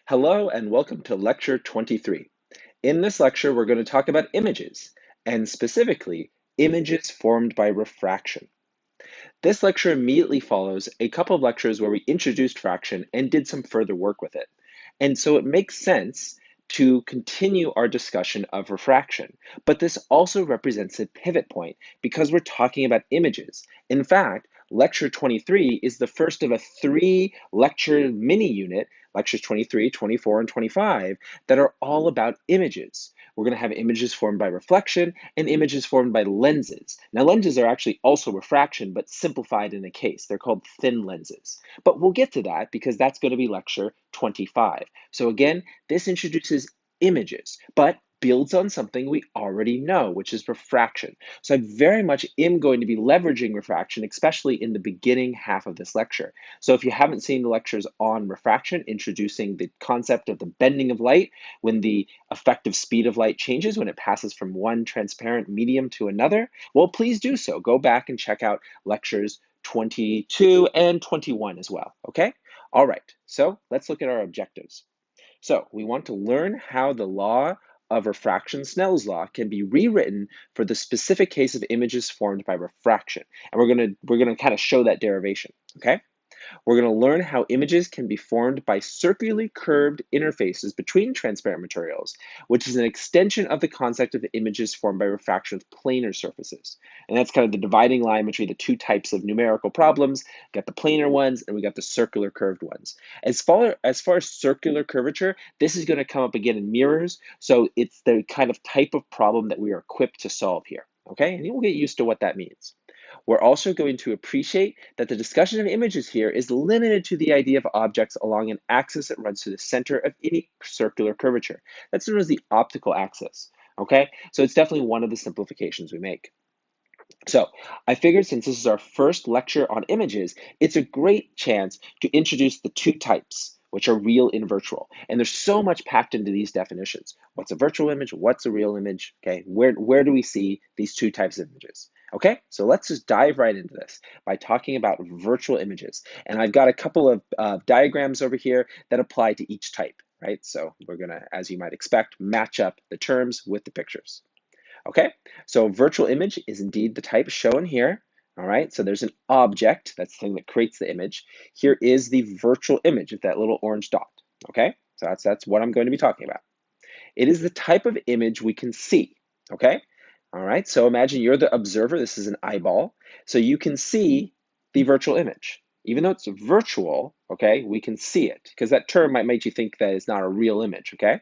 Hello and welcome to lecture 23. In this lecture, we're going to talk about images, and specifically, images formed by refraction. This lecture immediately follows a couple of lectures where we introduced fraction and did some further work with it. And so it makes sense to continue our discussion of refraction. But this also represents a pivot point because we're talking about images. In fact, lecture 23 is the first of a three-lecture mini unit, lectures 23, 24, and 25, that are all about images. We're going to have images formed by reflection and images formed by lenses. Now, lenses are actually also refraction, but simplified in a case. They're called thin lenses. But we'll get to that because that's going to be lecture 25. So again, this introduces images, but builds on something we already know, which is refraction. So I very much am going to be leveraging refraction, especially in the beginning half of this lecture. So if you haven't seen the lectures on refraction, introducing the concept of the bending of light, when the effective speed of light changes, when it passes from one transparent medium to another, well, please do so. Go back and check out lectures 22 and 21 as well, okay? All right, so let's look at our objectives. So we want to learn how the law of refraction, Snell's law, can be rewritten for the specific case of images formed by refraction. And we're gonna kind of show that derivation, okay? We're going to learn how images can be formed by circularly curved interfaces between transparent materials, which is an extension of the concept of images formed by refraction with planar surfaces. And that's kind of the dividing line between the two types of numerical problems. We got the planar ones and we got the circular curved ones. As far as circular curvature, this is going to come up again in mirrors. So it's the kind of type of problem that we are equipped to solve here. Okay, and we'll get used to what that means. We're also going to appreciate that the discussion of images here is limited to the idea of objects along an axis that runs through the center of any circular curvature. That's known as the optical axis, okay? So it's definitely one of the simplifications we make. So I figured since this is our first lecture on images, it's a great chance to introduce the two types, which are real and virtual. And there's so much packed into these definitions. What's a virtual image? What's a real image? Okay, where do we see these two types of images? Okay, so let's just dive right into this by talking about virtual images. And I've got a couple of diagrams over here that apply to each type, right? So we're gonna, as you might expect, match up the terms with the pictures. Okay, so virtual image is indeed the type shown here. All right, so there's an object, that's the thing that creates the image. Here is the virtual image with that little orange dot. Okay, so that's what I'm going to be talking about. It is the type of image we can see. Okay, all right, so imagine you're the observer. This is an eyeball. So you can see the virtual image. Even though it's virtual, okay, we can see it because that term might make you think that it's not a real image, okay?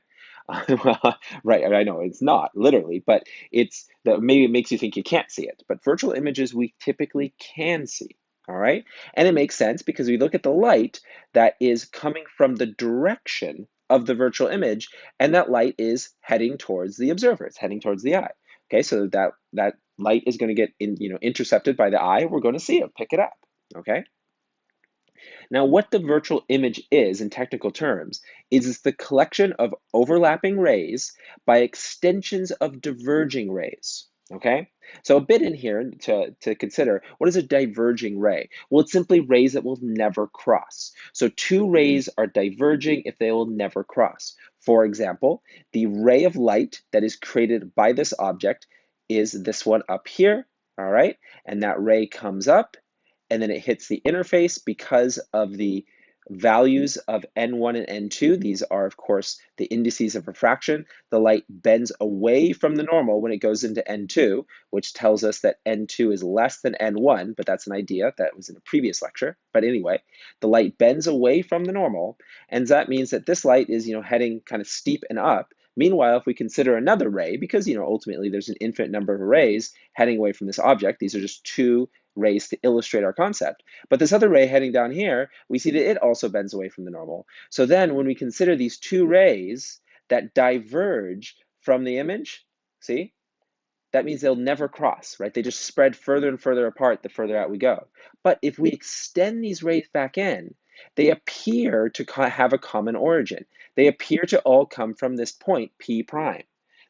Right, I know it's not literally, but it's that maybe it makes you think you can't see it. But virtual images we typically can see. All right, and it makes sense because we look at the light that is coming from the direction of the virtual image, and that light is heading towards the observer. It's heading towards the eye. Okay, so that light is going to get intercepted by the eye. We're going to see it, pick it up. Okay. Now, what the virtual image is in technical terms is it's the collection of overlapping rays by extensions of diverging rays. Okay, so a bit in here to consider. What is a diverging ray? Well, it's simply rays that will never cross. So two rays are diverging if they will never cross. For example, the ray of light that is created by this object is this one up here, all right? And that ray comes up and then it hits the interface because of the values of N1 and N2. These are, of course, the indices of refraction. The light bends away from the normal when it goes into N2, which tells us that N2 is less than N1, but that's an idea that was in a previous lecture. But anyway, the light bends away from the normal, and that means that this light is, heading kind of steep and up. Meanwhile, if we consider another ray, because ultimately there's an infinite number of rays heading away from this object, these are just two rays to illustrate our concept. But this other ray heading down here, we see that it also bends away from the normal. So then when we consider these two rays that diverge from the image, see, that means they'll never cross, right? They just spread further and further apart the further out we go. But if we extend these rays back in, they appear to have a common origin. They appear to all come from this point, P prime.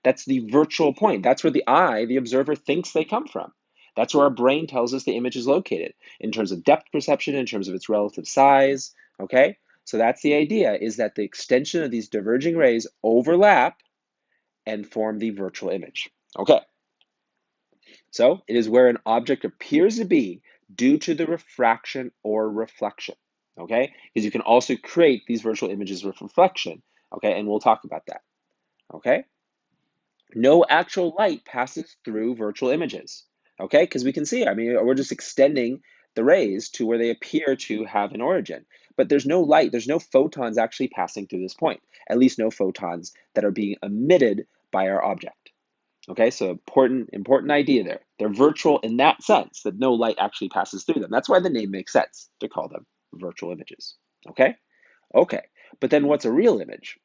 That's the virtual point. That's where the eye, the observer, thinks they come from. That's where our brain tells us the image is located in terms of depth perception, in terms of its relative size, okay? So that's the idea, is that the extension of these diverging rays overlap and form the virtual image. Okay, so it is where an object appears to be due to the refraction or reflection. Okay, because you can also create these virtual images with reflection. Okay, and we'll talk about that. Okay, no actual light passes through virtual images. Okay, because we can see, I mean, we're just extending the rays to where they appear to have an origin. But there's no light, there's no photons actually passing through this point, at least no photons that are being emitted by our object. Okay, so important idea there. They're virtual in that sense, that no light actually passes through them. That's why the name makes sense to call them virtual images. Okay? Okay, but then what's a real image?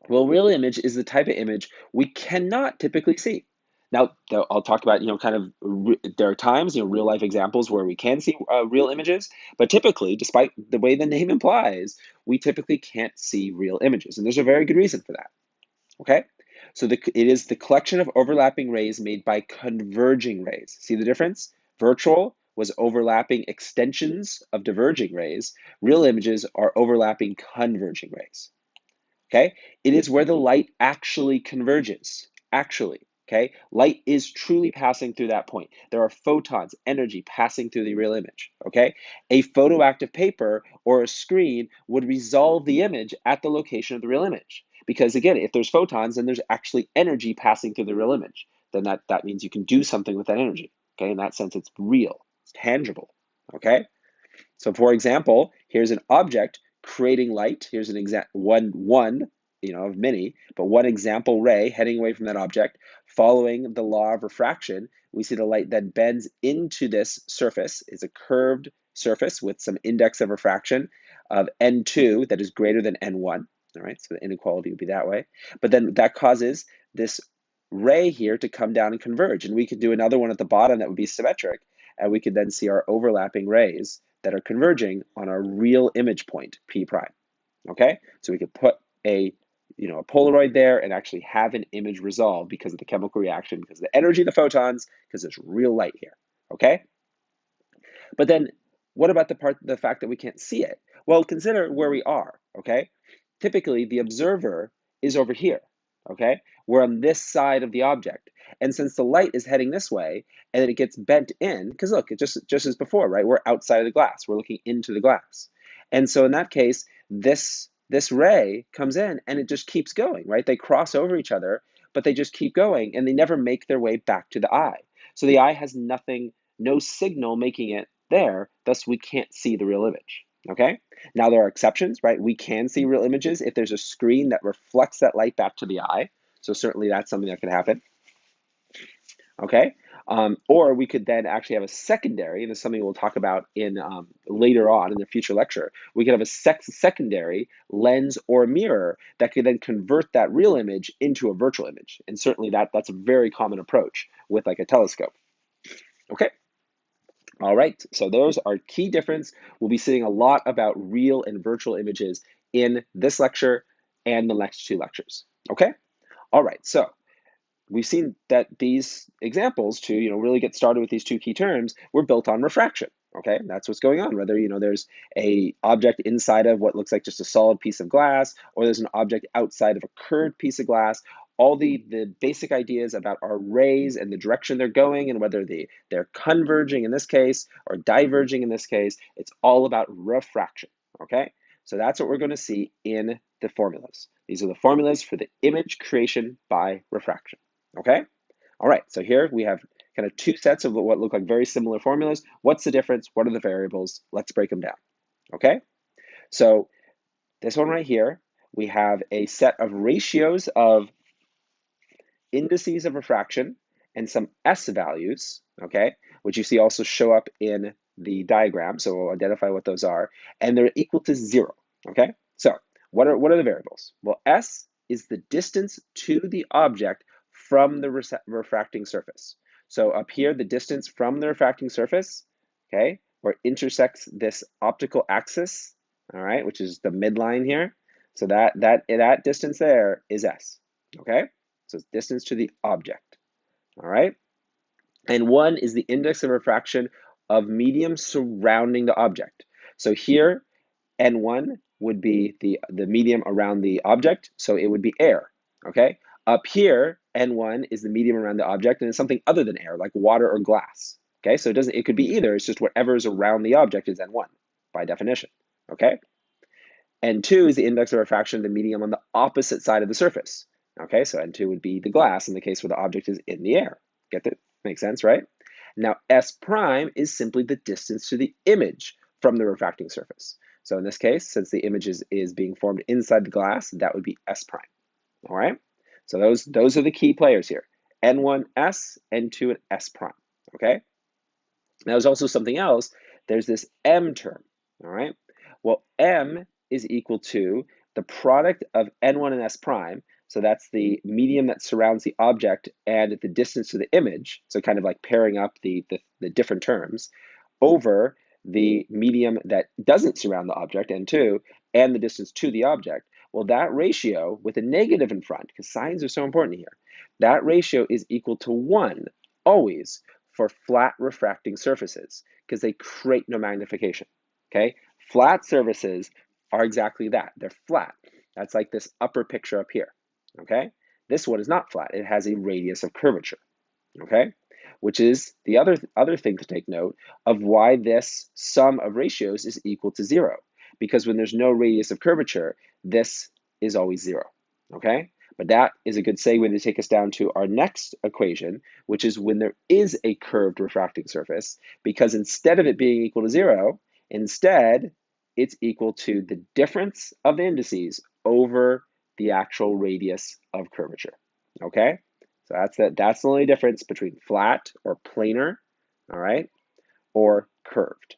Well, real image is the type of image we cannot typically see. Now, I'll talk about, kind of, there are times, real life examples where we can see real images, but typically, despite the way the name implies, we typically can't see real images. And there's a very good reason for that. Okay? So it is the collection of overlapping rays made by converging rays. See the difference? Virtual was overlapping extensions of diverging rays. Real images are overlapping converging rays. Okay? It is where the light actually converges. Actually. Okay? Light is truly passing through that point. There are photons, energy passing through the real image. Okay? A photoactive paper or a screen would resolve the image at the location of the real image. Because again, if there's photons, then there's actually energy passing through the real image. Then that means you can do something with that energy. Okay? In that sense, it's real, it's tangible. Okay? So for example, here's an object creating light. Here's an one, of many, but one example ray heading away from that object. Following the law of refraction, we see the light then bends into this surface. It's a curved surface with some index of refraction of n2 that is greater than n1. All right, so the inequality would be that way. But then that causes this ray here to come down and converge. And we could do another one at the bottom that would be symmetric. And we could then see our overlapping rays that are converging on our real image point, P prime. Okay, so we could put a Polaroid there and actually have an image resolve because of the chemical reaction, because of the energy of the photons, because there's real light here. Okay, but then what about the fact that we can't see it? Well, consider where we are. Okay, typically the observer is over here. Okay, we're on this side of the object. And since the light is heading this way and then it gets bent in, because look, it just as before, right? We're outside of the glass. We're looking into the glass. And so in that case, this ray comes in and it just keeps going, right? They cross over each other, but they just keep going and they never make their way back to the eye. So the eye has nothing, no signal making it there, thus we can't see the real image. Okay? Now there are exceptions, right? We can see real images if there's a screen that reflects that light back to the eye. So certainly that's something that could happen. Okay, or we could then actually have a secondary, and this is something we'll talk about in later on in the future lecture. We could have a secondary lens or mirror that could then convert that real image into a virtual image, and certainly that's a very common approach with like a telescope. Okay. All right, so those are key difference. We'll be seeing a lot about real and virtual images in this lecture and the next two lectures. Okay. All right, so we've seen that these examples to really get started with these two key terms were built on refraction. Okay, that's what's going on. Whether there's a object inside of what looks like just a solid piece of glass, or there's an object outside of a curved piece of glass, all the basic ideas about our rays and the direction they're going and whether they're converging in this case or diverging in this case, it's all about refraction. Okay, so that's what we're going to see in the formulas. These are the formulas for the image creation by refraction. Okay? All right, so here we have kind of two sets of what look like very similar formulas. What's the difference? What are the variables? Let's break them down. Okay? So this one right here, we have a set of ratios of indices of refraction and some S values, okay, which you see also show up in the diagram. So we'll identify what those are, and they're equal to 0, okay? So what are the variables? Well, S is the distance to the object from the refracting surface. So up here, the distance from the refracting surface, okay, where it intersects this optical axis, all right, which is the midline here. So that distance there is S, okay? So it's distance to the object, all right? And 1 is the index of refraction of medium surrounding the object. So here, N1 would be the medium around the object, so it would be air, okay? Up here, N1 is the medium around the object, and it's something other than air, like water or glass, okay? So it could be either, it's just whatever is around the object is N1, by definition, okay? N2 is the index of refraction of the medium on the opposite side of the surface, okay? So N2 would be the glass in the case where the object is in the air. Get that? Makes sense, right? Now, S prime is simply the distance to the image from the refracting surface. So in this case, since the image is being formed inside the glass, that would be S prime, all right? So those are the key players here. N1, S, N2, and S prime, okay? Now there's also something else. There's this M term, all right? Well, M is equal to the product of N1 and S prime. So that's the medium that surrounds the object and the distance to the image. So kind of like pairing up the different terms over the medium that doesn't surround the object, N2, and the distance to the object. Well, that ratio with a negative in front, because signs are so important here, that ratio is equal to 1 always for flat refracting surfaces because they create no magnification, okay? Flat surfaces are exactly that. They're flat. That's like this upper picture up here, okay? This one is not flat. It has a radius of curvature, okay? Which is the other thing to take note of why this sum of ratios is equal to 0. Because when there's no radius of curvature, this is always 0, okay? But that is a good segue to take us down to our next equation, which is when there is a curved refracting surface, because instead of it being equal to 0, instead it's equal to the difference of the indices over the actual radius of curvature, okay? So that's the only difference between flat or planar, all right, or curved.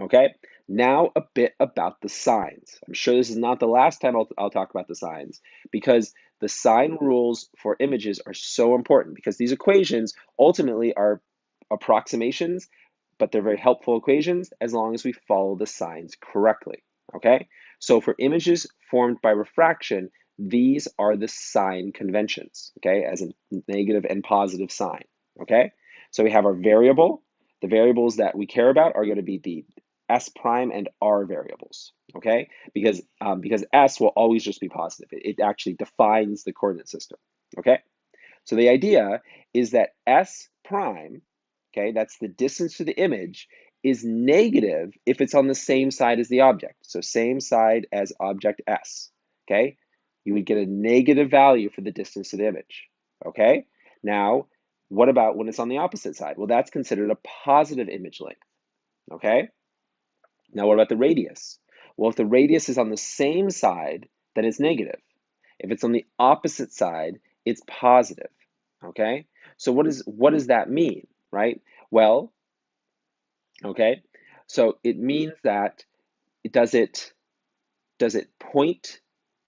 Okay, now a bit about the signs. I'm sure this is not the last time I'll talk about the signs because the sign rules for images are so important because these equations ultimately are approximations, but they're very helpful equations as long as we follow the signs correctly. Okay, so for images formed by refraction, these are the sign conventions, okay, as a negative and positive sign. Okay, so we have our variable. The variables that we care about are going to be the S prime and R variables, okay? Because S will always just be positive. It actually defines the coordinate system, okay? So the idea is that S prime, okay, that's the distance to the image, is negative if it's on the same side as the object. So same side as object S, okay? You would get a negative value for the distance to the image, okay? Now, what about when it's on the opposite side? Well, that's considered a positive image length, okay? Now, what about the radius? Well, if the radius is on the same side, then it's negative. If it's on the opposite side, it's positive, okay? So what does that mean, right? Well, okay, so it means that does it point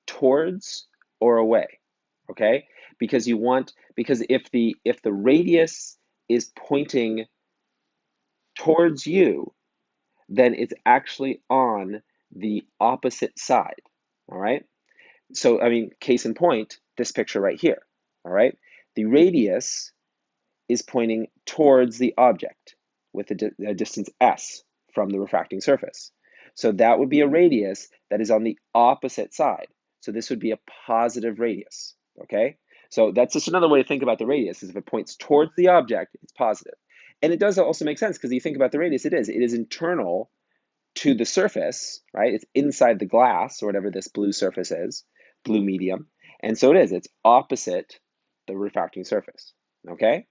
towards or away, okay? Because if the radius is pointing towards you, then it's actually on the opposite side, all right? So, I mean, case in point, this picture right here, all right? The radius is pointing towards the object with a distance s from the refracting surface. So that would be a radius that is on the opposite side. So this would be a positive radius, okay? So that's just another way to think about the radius, is if it points towards the object, it's positive. And it does also make sense because you think about the radius, it is internal to the surface, right? It's inside the glass or whatever this blue surface is, blue medium. And so it's opposite the refracting surface, okay?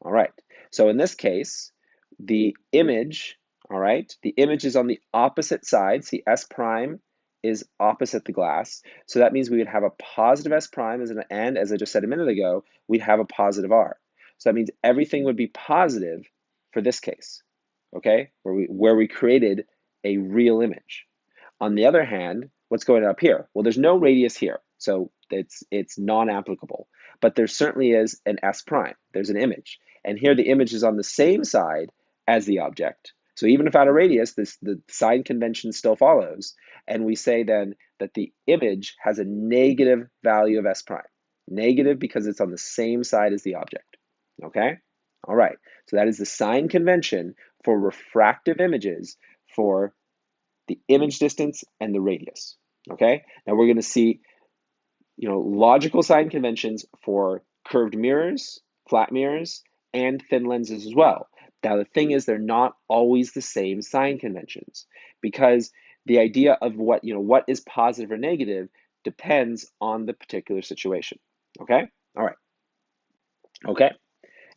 All right, so in this case, the image, all right, the image is on the opposite side. See, S prime is opposite the glass. So that means we would have a positive S prime and as I just said a minute ago, we'd have a positive R. So that means everything would be positive for this case, okay, where we created a real image. On the other hand, what's going on up here? Well, there's no radius here, so it's non-applicable. But there certainly is an S prime. There's an image. And here the image is on the same side as the object. So even without a radius, the sign convention still follows. And we say then that the image has a negative value of S prime. Negative because it's on the same side as the object. Okay? All right. So that is the sign convention for refractive images for the image distance, and the radius. Okay, now we're going to see logical sign conventions for curved mirrors, flat mirrors, and thin lenses as well. Now, the thing is, they're not always the same sign conventions because the idea of what is positive or negative depends on the particular situation. Okay? All right. Okay.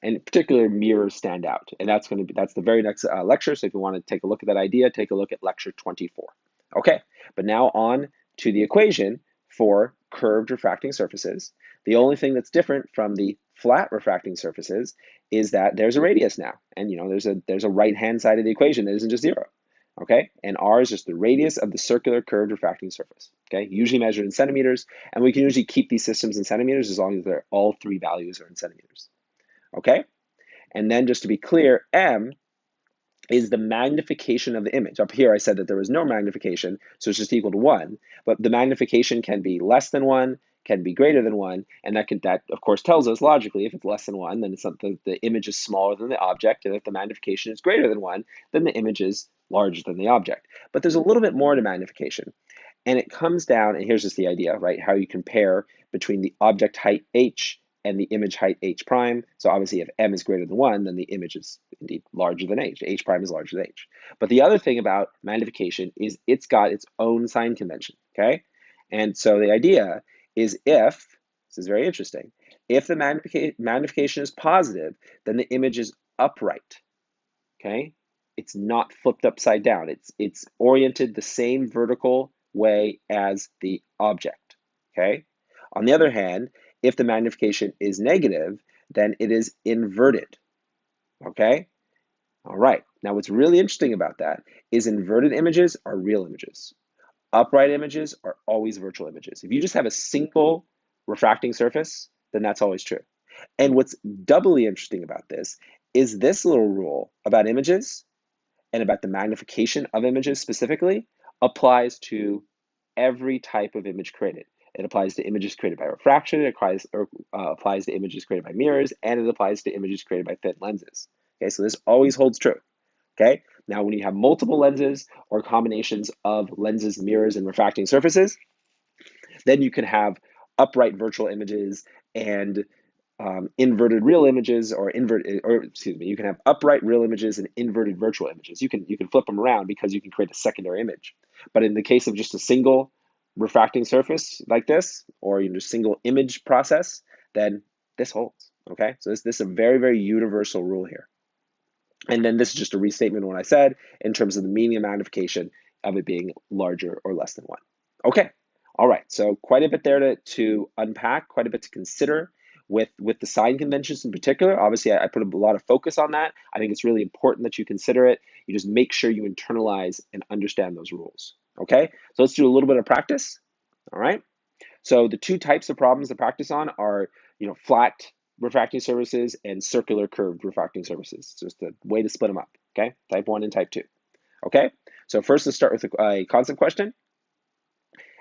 And in particular, mirrors stand out. And that's the very next lecture. So if you want to take a look at that idea, take a look at lecture 24. Okay, but now on to the equation for curved refracting surfaces. The only thing that's different from the flat refracting surfaces is that there's a radius now. And there's a right-hand side of the equation that isn't just zero. Okay, and r is just the radius of the circular curved refracting surface. Okay, usually measured in centimeters, and we can usually keep these systems in centimeters as long as all three values are in centimeters. Okay, and then just to be clear, m is the magnification of the image. Up here I said that there was no magnification, so it's just equal to 1, but the magnification can be less than 1, can be greater than 1, and that of course tells us logically if it's less than 1, then it's something, the image is smaller than the object, and if the magnification is greater than 1, then the image is larger than the object. But there's a little bit more to magnification, and it comes down, and here's just the idea, right, how you compare between the object height h and the image height h prime. So obviously if m is greater than 1, then the image is indeed larger than h prime is larger than h. But the other thing about magnification is it's got its own sign convention, okay? And so the idea is this is very interesting, if the magnification is positive, then the image is upright, okay? It's not flipped upside down. It's oriented the same vertical way as the object, okay? On the other hand, if the magnification is negative, then it is inverted, okay? All right, now what's really interesting about that is inverted images are real images. Upright images are always virtual images. If you just have a single refracting surface, then that's always true. And what's doubly interesting about this is this little rule about images and about the magnification of images specifically applies to every type of image created. It applies to images created by refraction, it applies to images created by mirrors, and it applies to images created by thin lenses. Okay, so this always holds true. Okay, now when you have multiple lenses or combinations of lenses, mirrors, and refracting surfaces, then you can have upright virtual images and inverted real images, or you can have upright real images and inverted virtual images. You can flip them around because you can create a secondary image. But in the case of just a single refracting surface like this, or a single image process, then this holds. Okay, so this is a very, very universal rule here. And then this is just a restatement of what I said in terms of the meaning of magnification of it being larger or less than 1. Okay, all right, so quite a bit there to unpack, quite a bit to consider with the sign conventions in particular. Obviously, I put a lot of focus on that. I think it's really important that you consider it. You just make sure you internalize and understand those rules. Okay, so let's do a little bit of practice. All right, so the two types of problems to practice on are flat refracting surfaces and circular curved refracting surfaces. It's just a way to split them up. Okay, type 1 and type 2. Okay, so first let's start with a concept question.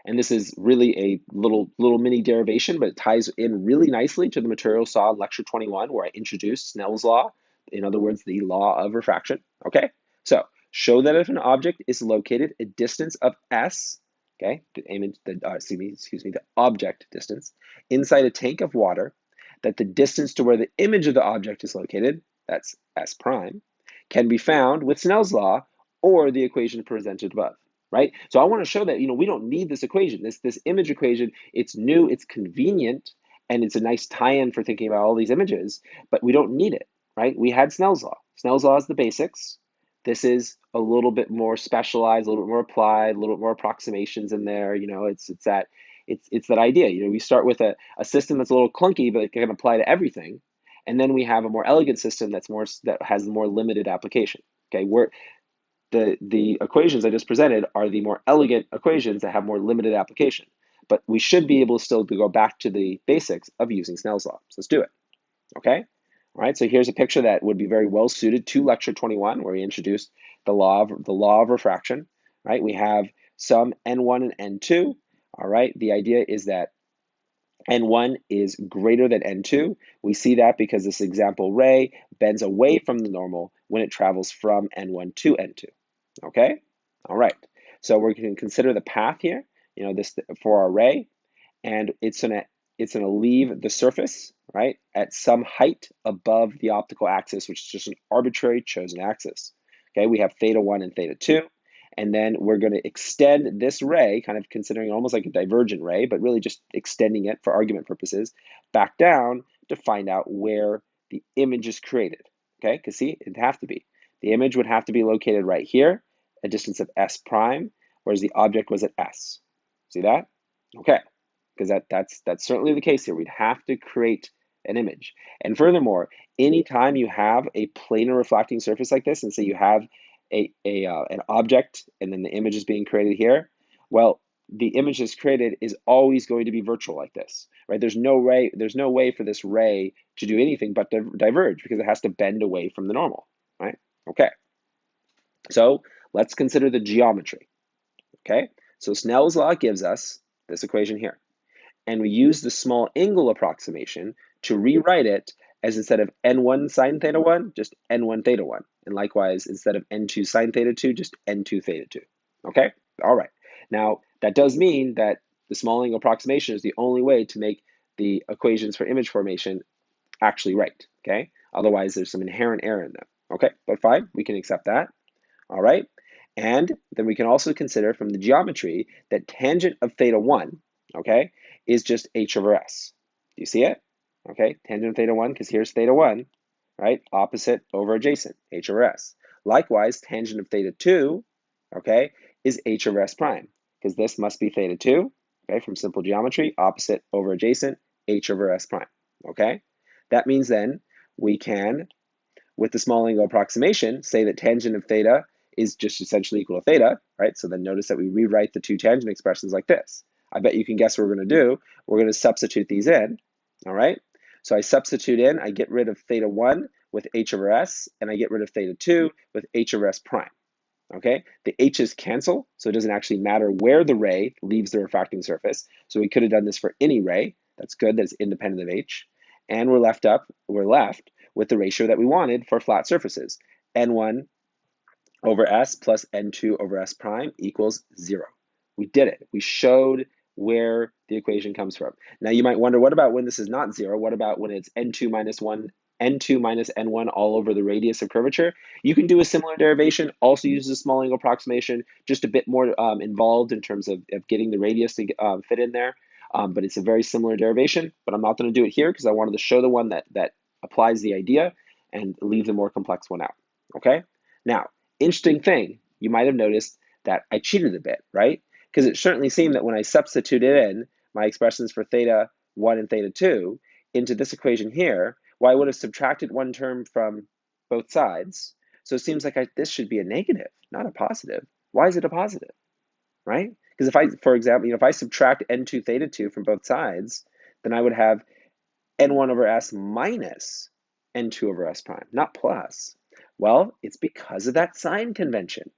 And this is really a little mini derivation, but it ties in really nicely to the material saw in lecture 21, where I introduced Snell's law, in other words, the law of refraction. Okay, so show that if an object is located a distance of s, okay, the object distance, inside a tank of water, that the distance to where the image of the object is located, that's s prime, can be found with Snell's law or the equation presented above. Right? So I want to show that we don't need this equation. This image equation, it's new, it's convenient, and it's a nice tie-in for thinking about all these images, but we don't need it, right? We had Snell's law. Snell's law is the basics. This is a little bit more specialized, a little bit more applied, a little bit more approximations in there. It's that idea. We start with a system that's a little clunky, but it can apply to everything, and then we have a more elegant system that has more limited application. Okay, the equations I just presented are the more elegant equations that have more limited application. But we should be able still to go back to the basics of using Snell's law. So let's do it. Okay? All right, so here's a picture that would be very well suited to lecture 21, where we introduced the law of refraction. Right? We have some N1 and N2. All right, the idea is that N1 is greater than N2. We see that because this example ray bends away from the normal when it travels from N1 to N2. Okay? All right. So we're going to consider the path here, this for our ray, and it's gonna leave the surface, right, at some height above the optical axis, which is just an arbitrary chosen axis. Okay, we have theta 1 and theta 2, and then we're going to extend this ray, kind of considering it almost like a divergent ray, but really just extending it for argument purposes, back down to find out where the image is created. Okay, because see, it'd have to be. The image would have to be located right here, a distance of s prime, whereas the object was at s. See that? Okay, because that's certainly the case here. We'd have to create an image. And furthermore, anytime you have a planar reflecting surface like this, and say you have an object and then the image is being created here, well, the image that's created is always going to be virtual like this, right? There's no way for this ray to do anything but diverge because it has to bend away from the normal, right? Okay, so let's consider the geometry. Okay, so Snell's law gives us this equation here, and we use the small angle approximation to rewrite it as, instead of n1 sine theta 1, just n1 theta 1. And likewise, instead of n2 sine theta 2, just n2 theta 2. Okay? All right. Now, that does mean that the small angle approximation is the only way to make the equations for image formation actually right. Okay? Otherwise, there's some inherent error in them. Okay? But fine, we can accept that. All right? And then we can also consider from the geometry that tangent of theta 1, okay, is just h over s. Do you see it? Okay, tangent of theta 1, because here's theta 1, right? Opposite over adjacent, h over s. Likewise, tangent of theta 2, okay, is h over s prime, because this must be theta 2, okay, from simple geometry, opposite over adjacent, h over s prime, okay? That means then we can, with the small angle approximation, say that tangent of theta is just essentially equal to theta, right? So then notice that we rewrite the two tangent expressions like this. I bet you can guess what we're going to do. We're going to substitute these in, all right? So I substitute in, I get rid of theta 1 with h over s, and I get rid of theta 2 with h over s prime, okay? The h's cancel, so it doesn't actually matter where the ray leaves the refracting surface. So we could have done this for any ray. That's good, that's independent of h. And we're left with the ratio that we wanted for flat surfaces, n1 over s plus n2 over s prime equals 0. We did it. We showed where the equation comes from. Now you might wonder, what about when this is not 0? What about when it's n2 minus n1 all over the radius of curvature? You can do a similar derivation, also use the small angle approximation, just a bit more involved in terms of getting the radius to fit in there. But it's a very similar derivation, but I'm not going to do it here because I wanted to show the one that applies the idea and leave the more complex one out. Okay? Now, interesting thing, you might have noticed that I cheated a bit, right? Because it certainly seemed that when I substituted in my expressions for theta 1 and theta 2 into this equation here, well, I would have subtracted one term from both sides. So it seems like this should be a negative, not a positive. Why is it a positive, right? Because if I, for example, if I subtract n2 theta 2 from both sides, then I would have n1 over s minus n2 over s prime, not plus. Well, it's because of that sign convention,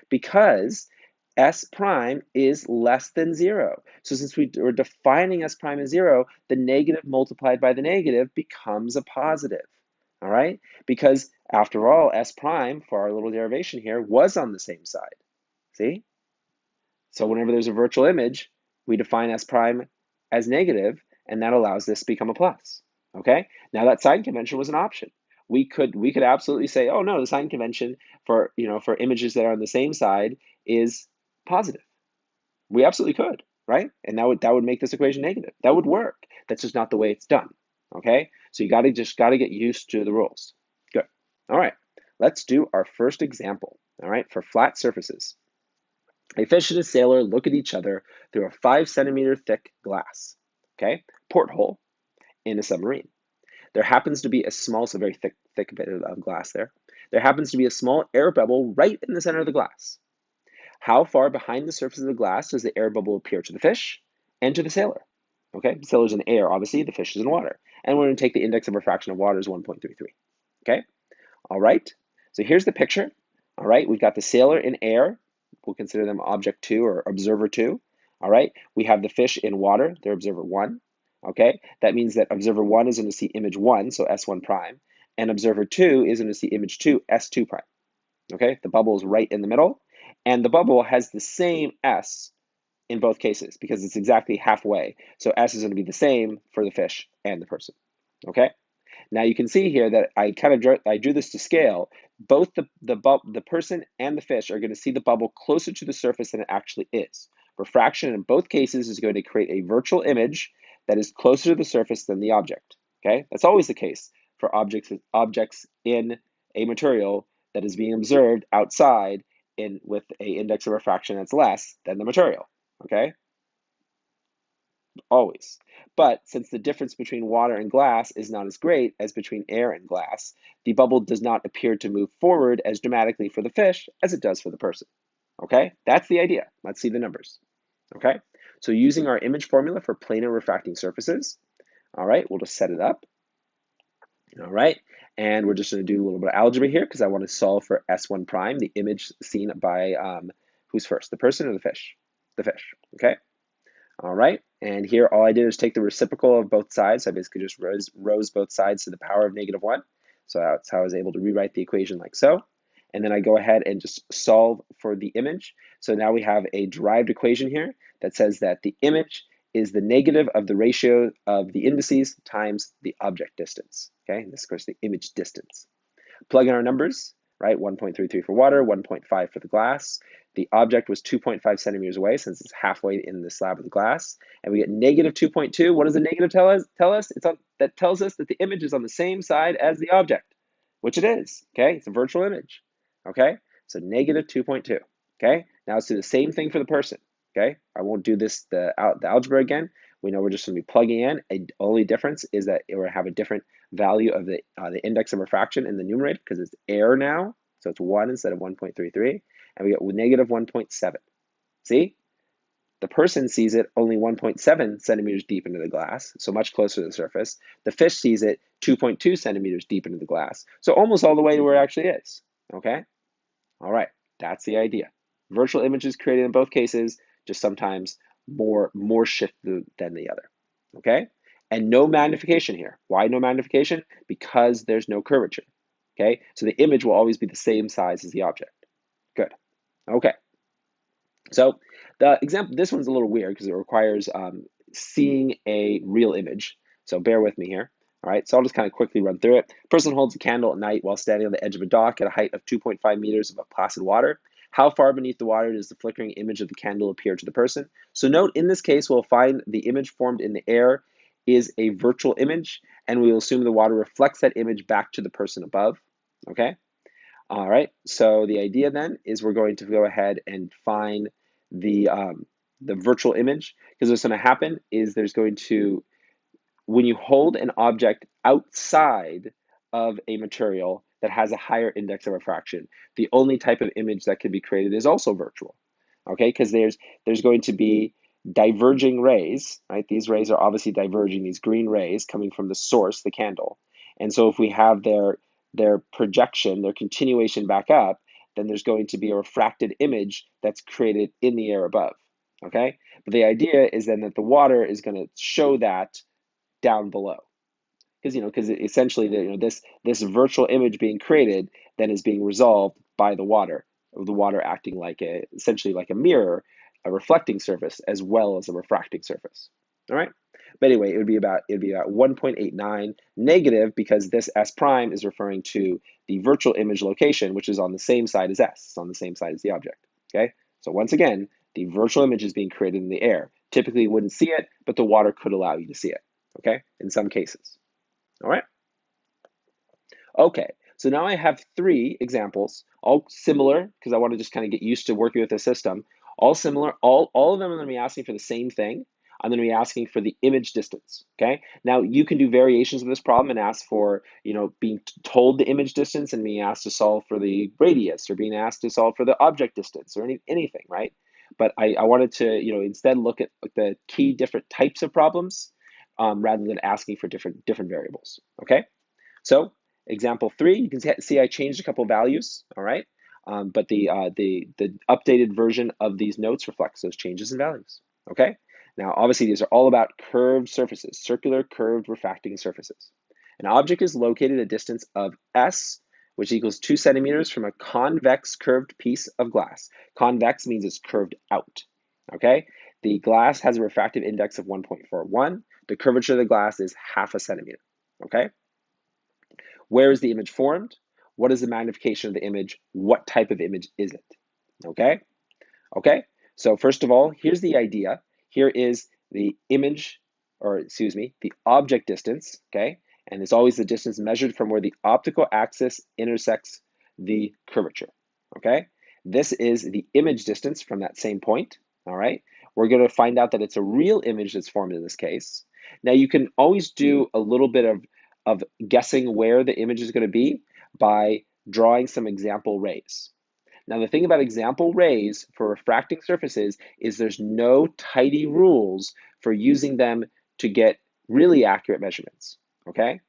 because s prime is less than 0. So since we are defining s prime as 0, the negative multiplied by the negative becomes a positive, all right? Because after all, s prime, for our little derivation here, was on the same side, see? So whenever there's a virtual image, we define s prime as negative, and that allows this to become a plus, okay? Now that sign convention was an option. We could absolutely say, oh no, the sign convention for for images that are on the same side is positive. We absolutely could, right? And that would make this equation negative. That would work. That's just not the way it's done. Okay? So you just gotta get used to the rules. Good. All right. Let's do our first example. All right, for flat surfaces. A fish and a sailor look at each other through a 5-centimeter thick glass. Okay, porthole in a submarine. There happens to be a small, so very thick bit of glass there. There happens to be a small air bubble right in the center of the glass. How far behind the surface of the glass does the air bubble appear to the fish and to the sailor? Okay, the sailor's in air, obviously, the fish is in water. And we're going to take the index of refraction of water as 1.33. Okay, all right, so here's the picture. All right, we've got the sailor in air. We'll consider them object 2 or observer 2. All right, we have the fish in water, they're observer 1. Okay, that means that observer 1 is going to see image 1, so S1 prime, and observer 2 is going to see image 2, S2 prime. Okay, the bubble is right in the middle, And the bubble has the same S in both cases because it's exactly halfway. So S is going to be the same for the fish and the person. Okay? Now you can see here that I drew this to scale. Both the person and the fish are going to see the bubble closer to the surface than it actually is. Refraction in both cases is going to create a virtual image that is closer to the surface than the object. Okay, that's always the case for objects in a material that is being observed outside with a index of refraction that's less than the material. Okay, always. But since the difference between water and glass is not as great as between air and glass, the bubble does not appear to move forward as dramatically for the fish as it does for the person. Okay, that's the idea. Let's see the numbers. Okay, so using our image formula for planar refracting surfaces, all right, we'll just set it up. All right, and we're just going to do a little bit of algebra here because I want to solve for S1 prime, the image seen by, who's first, the person or the fish? The fish, okay? All right, and here all I did is take the reciprocal of both sides. So I basically just rose both sides to the power of -1. So that's how I was able to rewrite the equation like so. And then I go ahead and just solve for the image. So now we have a derived equation here that says that the image is the negative of the ratio of the indices times the object distance. Okay, and this is of course the image distance. Plug in our numbers, right? 1.33 for water, 1.5 for the glass. The object was 2.5 centimeters away since it's halfway in the slab of the glass. And we get negative 2.2. What does the negative tell us? That tells us that the image is on the same side as the object, which it is, okay? It's a virtual image, okay? So negative 2.2, okay? Now let's do the same thing for the person, okay? I won't do the algebra again. We know we're just going to be plugging in. The only difference is that we're going to have a different value of the index of refraction in the numerator because it's air now. So it's 1 instead of 1.33. And we get negative 1.7. See? The person sees it only 1.7 centimeters deep into the glass, so much closer to the surface. The fish sees it 2.2 centimeters deep into the glass, so almost all the way to where it actually is. Okay? All right, that's the idea. Virtual images created in both cases, just sometimes more shift than the other. Okay? And no magnification here. Why no magnification? Because there's no curvature. Okay? So the image will always be the same size as the object. Good. Okay. So the example, this one's a little weird because it requires seeing a real image. So bear with me here. All right, so I'll just kind of quickly run through it. Person holds a candle at night while standing on the edge of a dock at a height of 2.5 meters above placid water. How far beneath the water does the flickering image of the candle appear to the person? So note, in this case, we'll find the image formed in the air is a virtual image, and we will assume the water reflects that image back to the person above. Okay? All right, so the idea then is we're going to go ahead and find the virtual image, because what's going to happen is there's going to, when you hold an object outside of a material that has a higher index of refraction, the only type of image that can be created is also virtual, okay? Because there's going to be diverging rays, right? These rays are obviously diverging, these green rays coming from the source, the candle. And so if we have their projection, their continuation back up, then there's going to be a refracted image that's created in the air above, okay? But the idea is then that the water is going to show that down below. Because essentially this virtual image being created then is being resolved by the water acting like essentially like a mirror, a reflecting surface as well as a refracting surface. All right. But anyway, it'd be about 1.89 negative because this S prime is referring to the virtual image location, which is on the same side as S. It's on the same side as the object. Okay. So once again, the virtual image is being created in the air. Typically, you wouldn't see it, but the water could allow you to see it. Okay. In some cases. All right. Okay, so now I have 3 examples, all similar, because I want to just kind of get used to working with the system. All similar, all of them are going to be asking for the same thing. I'm going to be asking for the image distance, okay? Now, you can do variations of this problem and ask for, being told the image distance and being asked to solve for the radius or being asked to solve for the object distance or anything, right? But I wanted to, instead look at the key different types of problems rather than asking for different variables, okay? So example 3, you can see I changed a couple values, all right? But the updated version of these notes reflects those changes in values, okay? Now, obviously, these are all about curved surfaces, circular curved refracting surfaces. An object is located at a distance of s which equals 2 centimeters from a convex curved piece of glass. Convex means it's curved out, okay? The glass has a refractive index of 1.41. The curvature of the glass is half a centimeter, okay? Where is the image formed? What is the magnification of the image? What type of image is it, okay? Okay, so first of all, here's the idea. Here is the image, or excuse me, the object distance, okay? And it's always the distance measured from where the optical axis intersects the curvature, okay? This is the image distance from that same point, all right? We're going to find out that it's a real image that's formed in this case. Now, you can always do a little bit of guessing where the image is going to be by drawing some example rays. Now, the thing about example rays for refracting surfaces is there's no tidy rules for using them to get really accurate measurements, okay?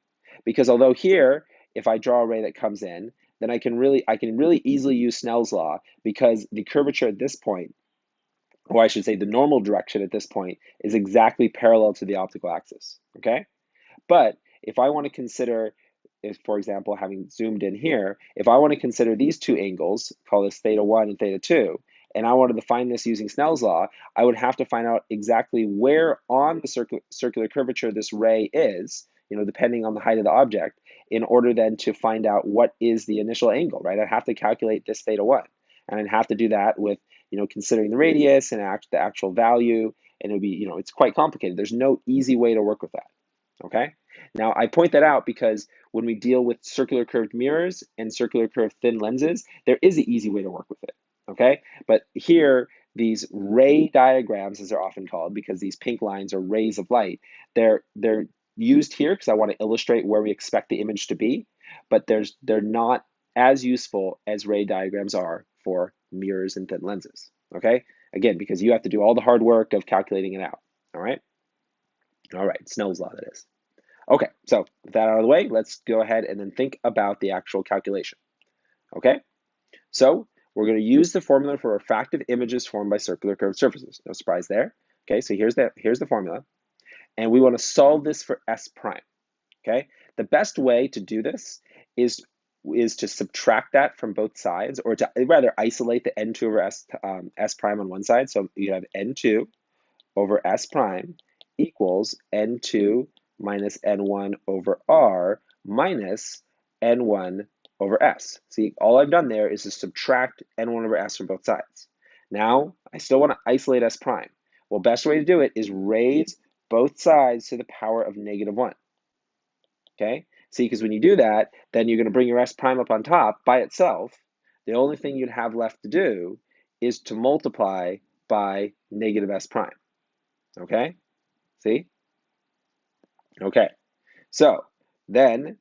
Because although here, if I draw a ray that comes in, then I can really easily use Snell's law because the curvature at this point, or I should say the normal direction at this point, is exactly parallel to the optical axis, okay? But if I want to consider, if, for example, having zoomed in here, if I want to consider these two angles, call this theta 1 and theta 2, and I wanted to find this using Snell's law, I would have to find out exactly where on the circular curvature this ray is, depending on the height of the object, in order then to find out what is the initial angle, right? I'd have to calculate this theta 1, and I'd have to do that with, considering the radius and the actual value, and it would be, it's quite complicated. There's no easy way to work with that. Okay, now I point that out because when we deal with circular curved mirrors and circular curved thin lenses, there is an easy way to work with it. Okay, but here, these ray diagrams, as they're often called, because these pink lines are rays of light, they're used here because I want to illustrate where we expect the image to be, but they're not as useful as ray diagrams are for mirrors and thin lenses. Okay, again, because you have to do all the hard work of calculating it out. All right. All right, Snell's law, that is. Okay, so with that out of the way, let's go ahead and then think about the actual calculation. Okay, so we're going to use the formula for refractive images formed by circular curved surfaces. No surprise there. Okay, so here's the formula, and we want to solve this for S prime. Okay, the best way to do this is to subtract that from both sides, or to rather isolate the n2 over s prime on one side. So you have n2 over s prime equals n2 minus n1 over r minus n1 over s. See, all I've done there is to subtract n1 over s from both sides. Now, I still want to isolate s prime. Well, best way to do it is raise both sides to the power of -1. Okay? See, because when you do that, then you're going to bring your s prime up on top by itself. The only thing you'd have left to do is to multiply by -s prime. Okay? See? Okay. So then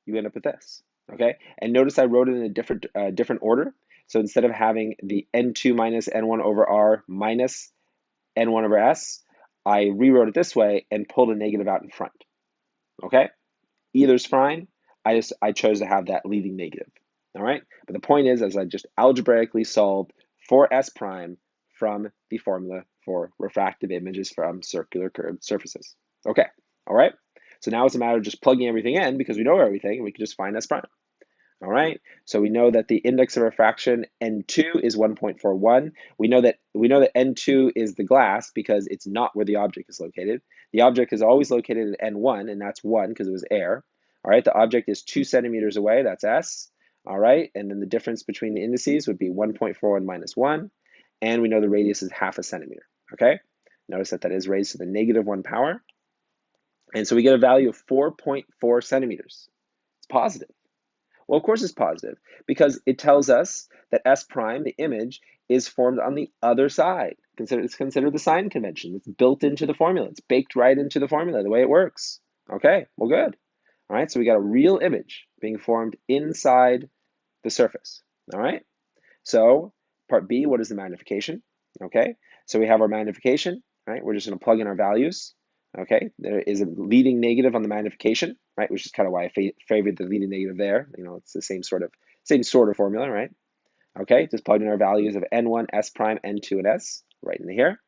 you end up with this. Okay? And notice I wrote it in a different order. So instead of having the n2 minus n1 over r minus n1 over s, I rewrote it this way and pulled a negative out in front. Okay? Either's fine. I chose to have that leading negative. All right? But the point is, as I just algebraically solved for s prime from the formula for refractive images from circular curved surfaces. Okay. All right? So now it's a matter of just plugging everything in because we know everything, and we can just find s prime. All right, so we know that the index of refraction n2 is 1.41. We know that n2 is the glass because it's not where the object is located. The object is always located at n1, and that's 1 because it was air. All right, the object is 2 centimeters away, that's s. All right, and then the difference between the indices would be 1.41 minus 1, and we know the radius is half a centimeter. Okay, notice that is raised to the -1 power. And so we get a value of 4.4 centimeters. It's positive. Well, of course it's positive because it tells us that S prime, the image, is formed on the other side. It's considered the sign convention. It's built into the formula. It's baked right into the formula, the way it works. Okay, well, good. All right, so we got a real image being formed inside the surface. All right, so part B, what is the magnification? Okay, so we have our magnification, right? We're just going to plug in our values. Okay, there is a leading negative on the magnification, right? Which is kind of why I favored the leading negative there. It's the same sort of formula, right? Okay, just plug in our values of n1, s prime, n2, and s right in here,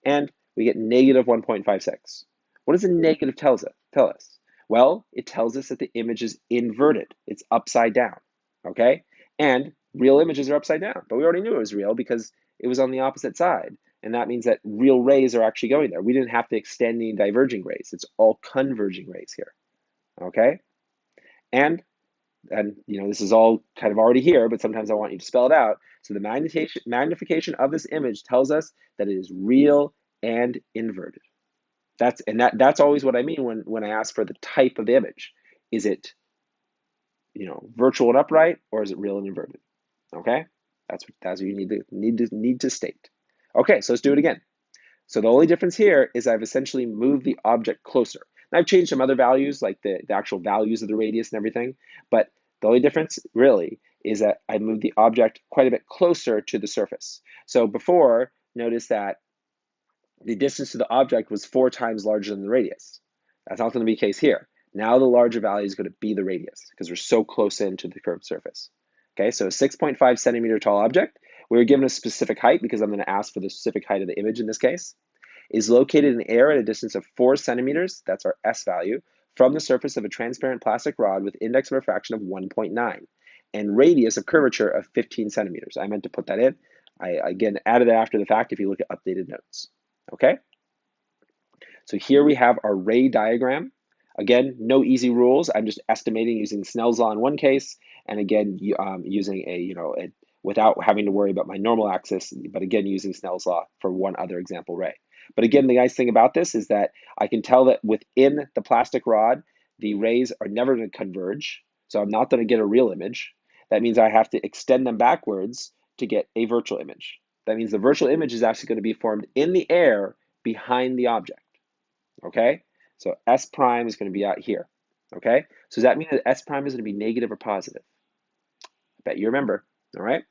and we get -1.56. What does a negative tell us? Well, it tells us that the image is inverted. It's upside down. okay? And real images are upside down, but we already knew it was real because it was on the opposite side. And that means that real rays are actually going there. We didn't have to extend any diverging rays. It's all converging rays here, okay? And this is all kind of already here, but sometimes I want you to spell it out. So the magnification of this image tells us that it is real and inverted. That's always what I mean when I ask for the type of image. Is it virtual and upright, or is it real and inverted? Okay, that's what you need to state. Okay, so let's do it again. So the only difference here is I've essentially moved the object closer. And I've changed some other values, like the actual values of the radius and everything, but the only difference really is that I moved the object quite a bit closer to the surface. So before, notice that the distance to the object was 4 times larger than the radius. That's not going to be the case here. Now the larger value is going to be the radius because we're so close into the curved surface. Okay, so a 6.5 centimeter tall object, we were given a specific height because I'm going to ask for the specific height of the image in this case, is located in air at a distance of 4 centimeters, that's our S value, from the surface of a transparent plastic rod with index of refraction of 1.9 and radius of curvature of 15 centimeters. I meant to put that in. I, again, added it after the fact if you look at updated notes. Okay? So here we have our ray diagram. Again, no easy rules. I'm just estimating using Snell's law in one case, and again, using without having to worry about my normal axis, but again, using Snell's law for one other example ray. But again, the nice thing about this is that I can tell that within the plastic rod, the rays are never going to converge, so I'm not going to get a real image. That means I have to extend them backwards to get a virtual image. That means the virtual image is actually going to be formed in the air behind the object. Okay, so S prime is going to be out here. Okay, so does that mean that S prime is going to be negative or positive? I bet you remember. All right.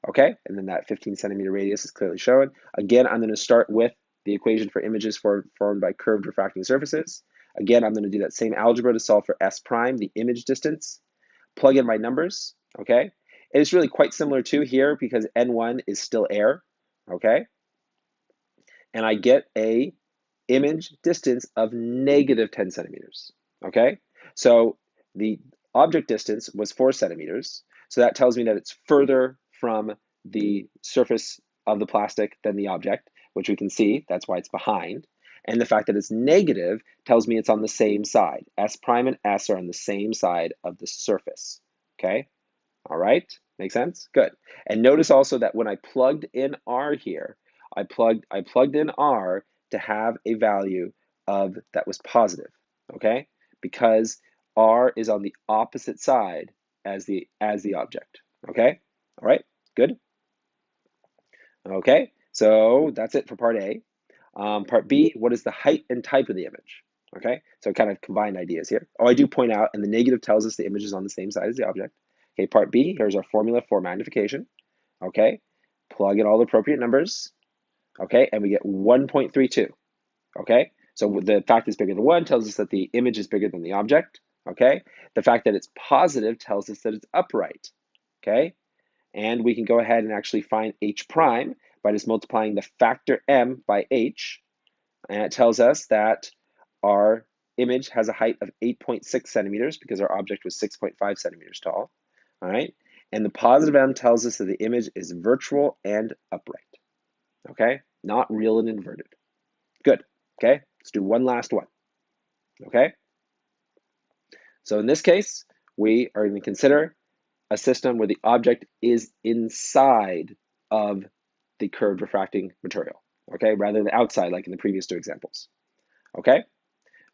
Okay, and then that 15 centimeter radius is clearly shown. Again, I'm going to start with the equation for images formed by curved refracting surfaces. Again, I'm going to do that same algebra to solve for S prime, the image distance. Plug in my numbers. Okay, and it's really quite similar to here because N1 is still air. Okay, and I get a image distance of negative 10 centimeters, okay? So the object distance was 4 centimeters, so that tells me that it's further from the surface of the plastic than the object, which we can see, that's why it's behind. And the fact that it's negative tells me it's on the same side. S prime and S are on the same side of the surface, okay? All right, make sense? Good. And notice also that when I plugged in R here, I plugged in R to have a value of that was positive, okay? Because R is on the opposite side as the object, okay? All right, good. Okay, so that's it for part A. Part B, what is the height and type of the image? Okay, so kind of combined ideas here. Oh, I do point out, and the negative tells us the image is on the same side as the object. Okay, part B, here's our formula for magnification. Okay, plug in all the appropriate numbers. Okay, and we get 1.32. Okay, so the fact it's bigger than 1 tells us that the image is bigger than the object. Okay, the fact that it's positive tells us that it's upright. Okay, and we can go ahead and actually find h prime by just multiplying the factor m by h. And it tells us that our image has a height of 8.6 centimeters because our object was 6.5 centimeters tall. All right. And the positive m tells us that the image is virtual and upright. Okay. Not real and inverted. Good. Okay. Let's do one last one. Okay. So in this case, we are going to consider a system where the object is inside of the curved refracting material, okay, rather than outside like in the previous two examples. Okay,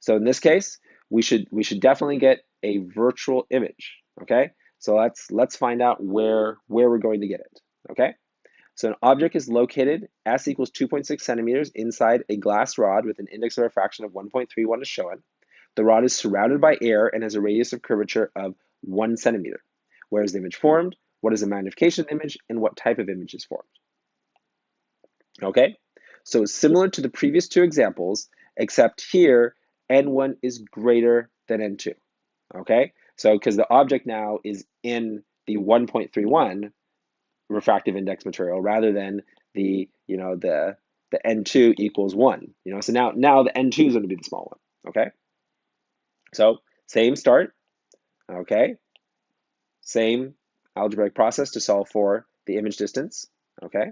so in this case, we should definitely get a virtual image. Okay, so let's find out where we're going to get it. Okay, so an object is located S equals 2.6 centimeters inside a glass rod with an index of refraction of 1.31 as shown. The rod is surrounded by air and has a radius of curvature of 1 centimeter. Where is the image formed? What is the magnification image? And what type of image is formed? Okay, so similar to the previous two examples, except here, N1 is greater than N2. Okay, so because the object now is in the 1.31 refractive index material rather than the N2 equals 1. So now the N2 is going to be the small one. Okay, so same start. Okay, same algebraic process to solve for the image distance, okay?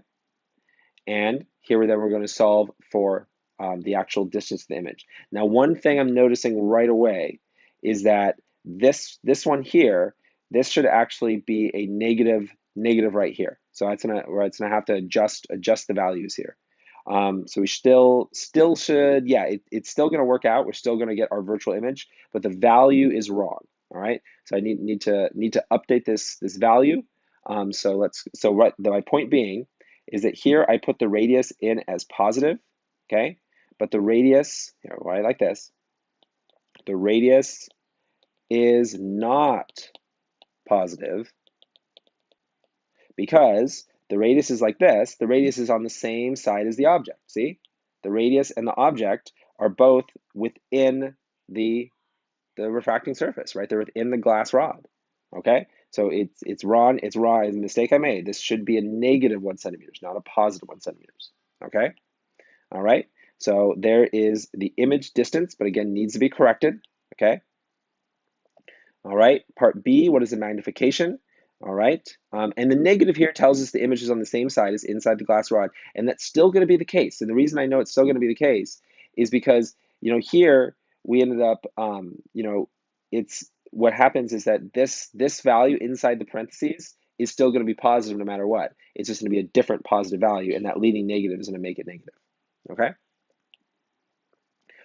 And here then we're going to solve for the actual distance of the image. Now, one thing I'm noticing right away is that this one here, this should actually be a negative right here. So it's gonna have to adjust the values here. So we still should, yeah, it's still gonna work out. We're still gonna get our virtual image, but the value is wrong. All right. So I need to update this value. My point being is that here I put the radius in as positive, okay? But the radius, here, why I like this, the radius is not positive because the radius is like this. The radius is on the same side as the object, see? The radius and the object are both within the refracting surface, right? They're within the glass rod, okay? So it's wrong, it's a mistake I made. This should be a negative 1 centimeters, not a positive 1 centimeters, okay? All right, so there is the image distance, but again, needs to be corrected, okay? All right, part B, what is the magnification? All right, and the negative here tells us the image is on the same side as inside the glass rod, and that's still going to be the case. And the reason I know it's still going to be the case is because, here we ended up, it's what happens is that this value inside the parentheses is still going to be positive no matter what. It's just going to be a different positive value, and that leading negative is going to make it negative, okay?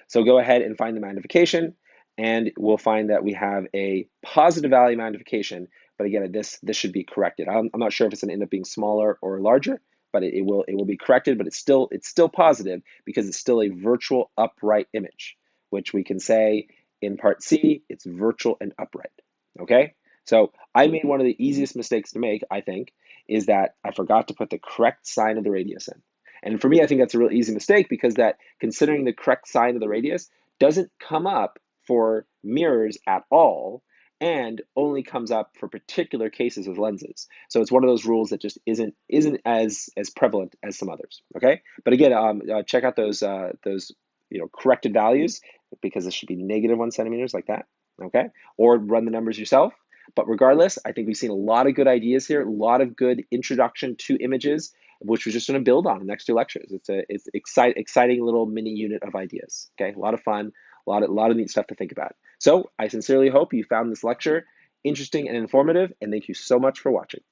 So go ahead and find the magnification, and we'll find that we have a positive value magnification. But again, this should be corrected. I'm not sure if it's going to end up being smaller or larger, but it will be corrected. But it's still positive because it's still a virtual upright image, which we can say in part C, it's virtual and upright. Okay. So I made one of the easiest mistakes to make, I think, is that I forgot to put the correct sign of the radius in. And for me, I think that's a real easy mistake because that considering the correct sign of the radius doesn't come up for mirrors at all and only comes up for particular cases with lenses. So it's one of those rules that just isn't as prevalent as some others. Okay, but again, check out those corrected values because this should be negative 1 centimeters like that. Okay, or run the numbers yourself. But regardless, I think we've seen a lot of good ideas here, a lot of good introduction to images, which we're just going to build on in the next 2 lectures. It's exciting little mini unit of ideas. Okay, a lot of fun, a lot of neat stuff to think about. So I sincerely hope you found this lecture interesting and informative, and thank you so much for watching.